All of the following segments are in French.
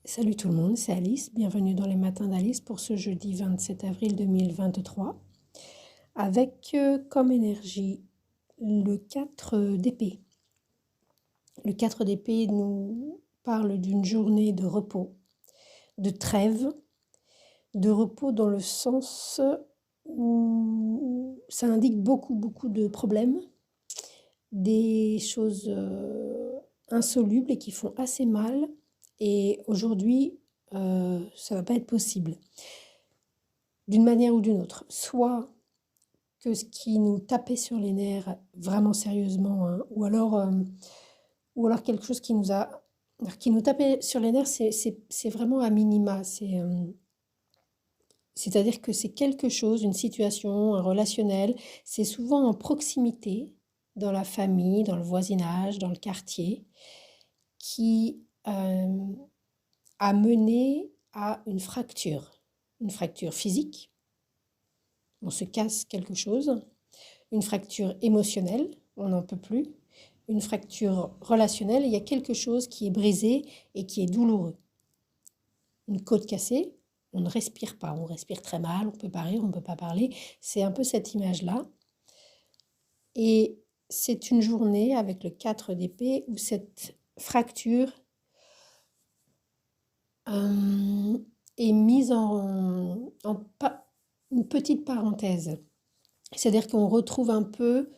Salut tout le monde, c'est Alice. Bienvenue dans les matins d'Alice pour ce jeudi 27 avril 2023 avec comme énergie le 4 d'épée. Le 4 d'épée nous parle d'une journée de repos, de trêve, de repos dans le sens où ça indique beaucoup de problèmes, des choses insolubles et qui font assez mal. Et aujourd'hui, ça va pas être possible, d'une manière ou d'une autre. Soit que ce qui nous tapait sur les nerfs vraiment sérieusement, hein, ou alors quelque chose qui nous tapait sur les nerfs, c'est vraiment à minima. C'est-à-dire que c'est quelque chose, une situation, un relationnel, c'est souvent en proximité, dans la famille, dans le voisinage, dans le quartier, qui a mené à une fracture physique, on se casse quelque chose, une fracture émotionnelle, on n'en peut plus, une fracture relationnelle, il y a quelque chose qui est brisé et qui est douloureux. Une côte cassée, on ne respire pas, on respire très mal, on peut pas rire, on ne peut pas parler, c'est un peu cette image-là. Et c'est une journée avec le 4 d'épée où cette fracture est mise en une petite parenthèse. C'est-à-dire qu'on retrouve un peu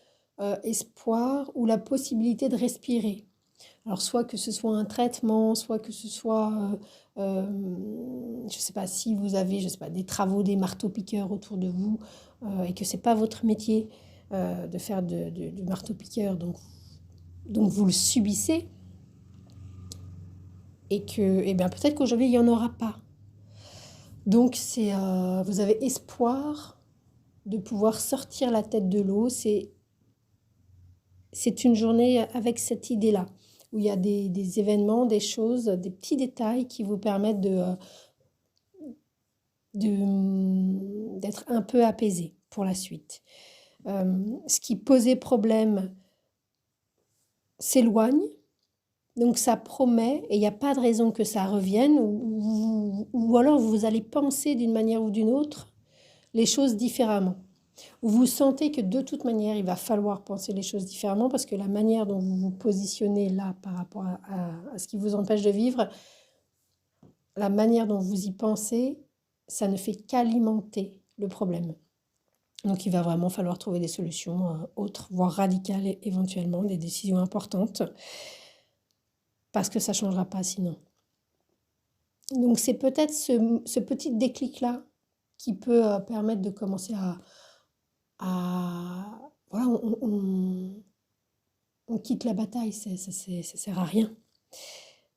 espoir ou la possibilité de respirer. Alors soit que ce soit un traitement, soit que ce soit, je ne sais pas si vous avez, je sais pas, des travaux, des marteaux-piqueurs autour de vous et que c'est pas votre métier de faire du marteau-piqueur, donc vous le subissez et que, eh bien peut-être qu'aujourd'hui il n'y en aura pas. Donc vous avez espoir de pouvoir sortir la tête de l'eau. C'est une journée avec cette idée-là, où il y a des événements, des choses, des petits détails qui vous permettent d'être un peu apaisé pour la suite. Ce qui posait problème s'éloigne, donc ça promet, et il n'y a pas de raison que ça revienne, ou alors vous allez penser d'une manière ou d'une autre les choses différemment. Vous sentez que de toute manière, il va falloir penser les choses différemment parce que la manière dont vous vous positionnez là par rapport à ce qui vous empêche de vivre, la manière dont vous y pensez, ça ne fait qu'alimenter le problème. Donc il va vraiment falloir trouver des solutions autres, voire radicales éventuellement, des décisions importantes, parce que ça ne changera pas sinon. Donc c'est peut-être ce petit déclic-là qui peut permettre de commencer voilà, on quitte la bataille, ça sert à rien.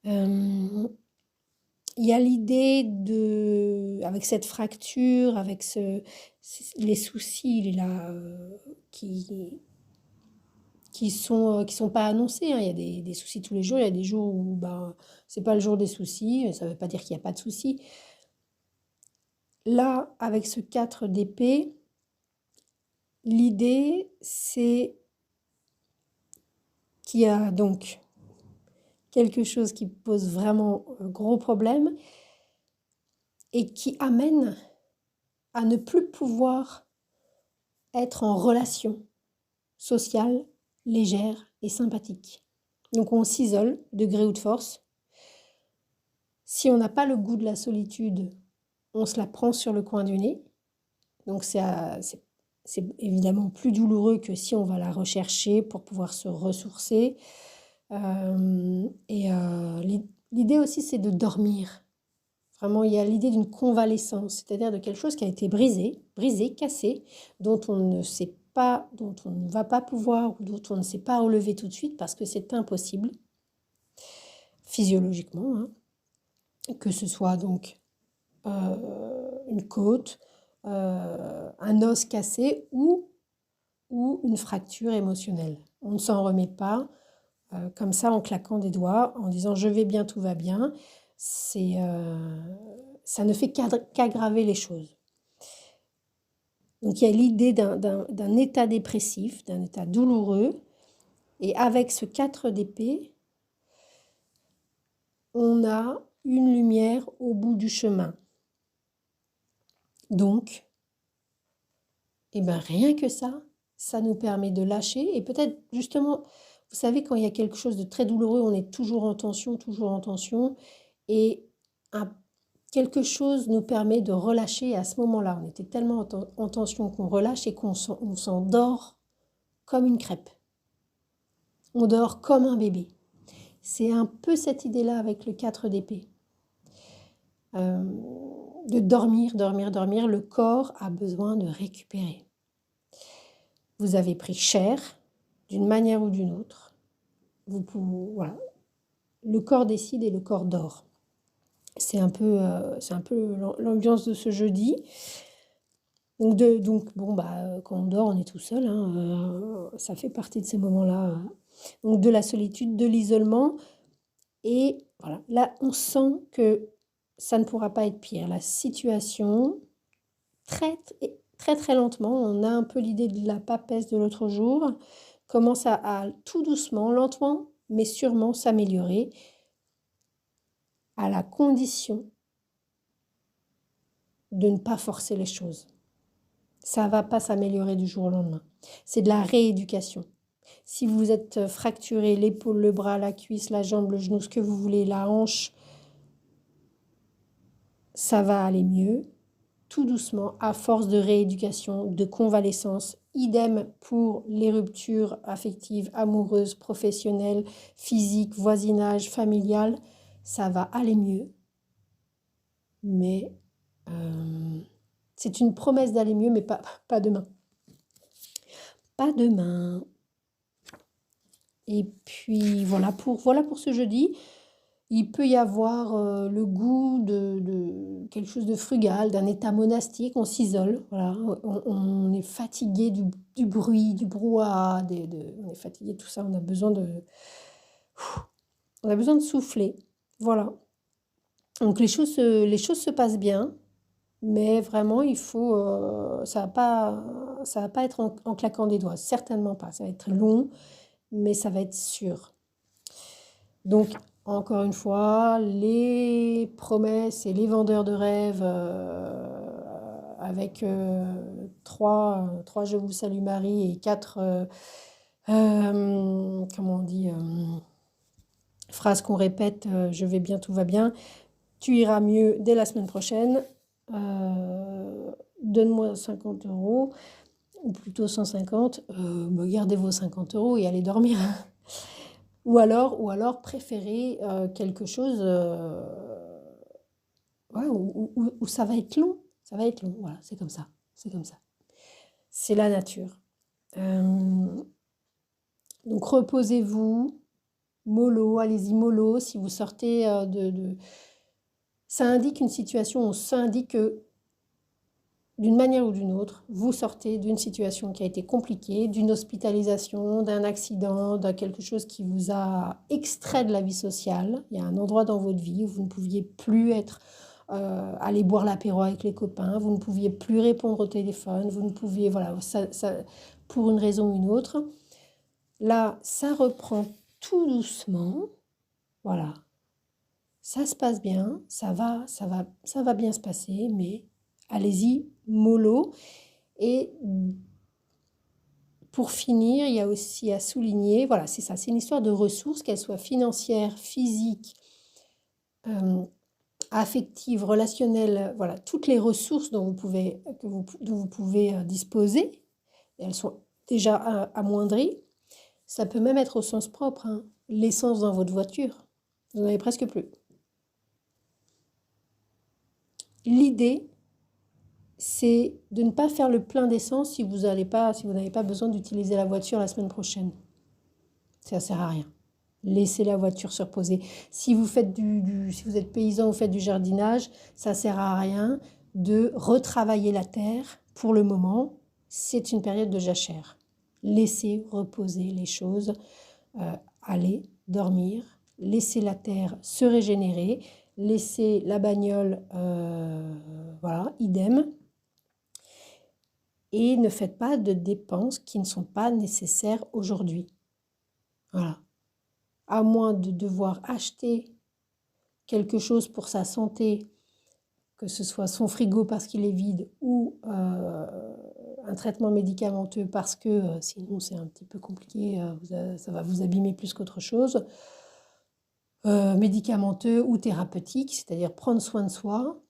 Il y a l'idée avec cette fracture, avec les soucis là, qui sont pas annoncés, hein. Il y a des soucis tous les jours, il y a des jours où c'est pas le jour des soucis, ça veut pas dire qu'il n'y a pas de soucis. Là, avec ce 4 d'épée, l'idée c'est qu'il y a donc quelque chose qui pose vraiment gros problème et qui amène à ne plus pouvoir être en relation sociale, légère et sympathique. Donc on s'isole de gré ou de force. Si on n'a pas le goût de la solitude, on se la prend sur le coin du nez. Donc c'est évidemment plus douloureux que si on va la rechercher pour pouvoir se ressourcer. L'idée aussi, c'est de dormir. Vraiment, il y a l'idée d'une convalescence, c'est-à-dire de quelque chose qui a été brisé, cassé, dont on ne sait pas, dont on ne va pas pouvoir, ou dont on ne sait pas relever tout de suite parce que c'est impossible, physiologiquement, hein. Que ce soit donc une côte, un os cassé ou une fracture émotionnelle. On ne s'en remet pas comme ça en claquant des doigts, en disant je vais bien, tout va bien. Ça ne fait qu'aggraver les choses. Donc il y a l'idée d'un état dépressif, d'un état douloureux, et avec ce 4 d'épée, on a une lumière au bout du chemin. Donc, eh ben, rien que ça nous permet de lâcher. Et peut-être justement, vous savez, quand il y a quelque chose de très douloureux, on est toujours en tension, toujours en tension. Et quelque chose nous permet de relâcher. Et à ce moment-là, on était tellement en tension qu'on relâche et qu'on s'endort comme une crêpe. On dort comme un bébé. C'est un peu cette idée-là avec le 4 d'épée. De dormir. Le corps a besoin de récupérer. Vous avez pris cher, d'une manière ou d'une autre. Voilà. Le corps décide et le corps dort. C'est un peu l'ambiance de ce jeudi. Donc bon, quand on dort, on est tout seul. Ça fait partie de ces moments-là. Donc de la solitude, de l'isolement. Et voilà, là, on sent que ça ne pourra pas être pire. La situation, très, très, très lentement, on a un peu l'idée de la papesse de l'autre jour, commence à tout doucement, lentement, mais sûrement s'améliorer, à la condition de ne pas forcer les choses. Ça ne va pas s'améliorer du jour au lendemain. C'est de la rééducation. Si vous êtes fracturé, l'épaule, le bras, la cuisse, la jambe, le genou, ce que vous voulez, la hanche, ça va aller mieux, tout doucement, à force de rééducation, de convalescence. Idem pour les ruptures affectives, amoureuses, professionnelles, physiques, voisinage, familial. Ça va aller mieux. Mais c'est une promesse d'aller mieux, mais pas demain. Pas demain. Et puis voilà pour ce jeudi. Il peut y avoir le goût de quelque chose de frugal, d'un état monastique. On s'isole, voilà. On est fatigué du bruit, du brouhaha, on est fatigué de tout ça. On a besoin de souffler. Voilà. Donc les choses se passent bien, mais vraiment il faut, ça va pas être en claquant des doigts, certainement pas. Ça va être long, mais ça va être sûr. Donc, encore une fois, les promesses et les vendeurs de rêves avec 3 Je vous salue Marie et 4 comment on dit, phrases qu'on répète, je vais bien, tout va bien, tu iras mieux dès la semaine prochaine, donne-moi 50 €, ou plutôt 150, gardez vos 50 € et allez dormir. Ou alors préférez quelque chose où ça va être long. Ça va être long, voilà, c'est comme ça. C'est la nature. Donc reposez-vous, mollo, allez-y mollo. Si vous sortez Ça indique une situation, ça indique que d'une manière ou d'une autre, vous sortez d'une situation qui a été compliquée, d'une hospitalisation, d'un accident, de quelque chose qui vous a extrait de la vie sociale. Il y a un endroit dans votre vie où vous ne pouviez plus aller boire l'apéro avec les copains, vous ne pouviez plus répondre au téléphone, vous ne pouviez, voilà, pour une raison ou une autre. Là, ça reprend tout doucement, voilà. Ça se passe bien, ça va bien se passer, mais allez-y, mollo. Et pour finir, il y a aussi à souligner, voilà, c'est ça, c'est une histoire de ressources, qu'elles soient financières, physiques, affectives, relationnelles, voilà, toutes les ressources dont vous pouvez disposer, elles sont déjà amoindries. Ça peut même être au sens propre, hein. L'essence dans votre voiture, vous n'en avez presque plus. L'idée, c'est de ne pas faire le plein d'essence si vous n'avez pas besoin d'utiliser la voiture la semaine prochaine. Ça ne sert à rien. Laissez la voiture se reposer. Si vous êtes paysan, vous faites du jardinage, ça ne sert à rien de retravailler la terre pour le moment. C'est une période de jachère. Laissez reposer les choses, aller dormir, laissez la terre se régénérer, laissez la bagnole, voilà, idem. Et ne faites pas de dépenses qui ne sont pas nécessaires aujourd'hui. Voilà. À moins de devoir acheter quelque chose pour sa santé, que ce soit son frigo parce qu'il est vide ou un traitement médicamenteux parce que sinon c'est un petit peu compliqué, ça va vous abîmer plus qu'autre chose, médicamenteux ou thérapeutique, c'est-à-dire prendre soin de soi,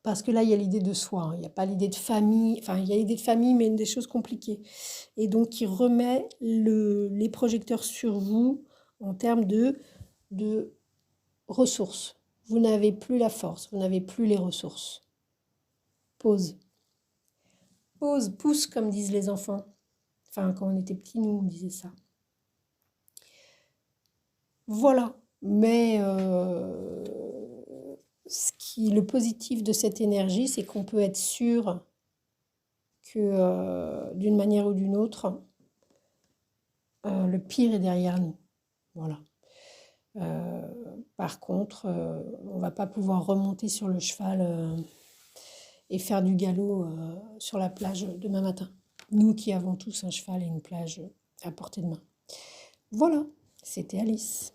parce que là il y a l'idée de soi, hein, il n'y a pas l'idée de famille, enfin il y a l'idée de famille mais des choses compliquées, et donc qui remet les projecteurs sur vous en termes de ressources. Vous n'avez plus la force, vous n'avez plus les ressources. Pause. Pause, pousse, comme disent les enfants. Enfin, quand on était petits, nous, on disait ça. Voilà. Mais le positif de cette énergie, c'est qu'on peut être sûr que d'une manière ou d'une autre, le pire est derrière nous. Voilà. Par contre, on ne va pas pouvoir remonter sur le cheval et faire du galop sur la plage demain matin. Nous qui avons tous un cheval et une plage à portée de main. Voilà, c'était Alice.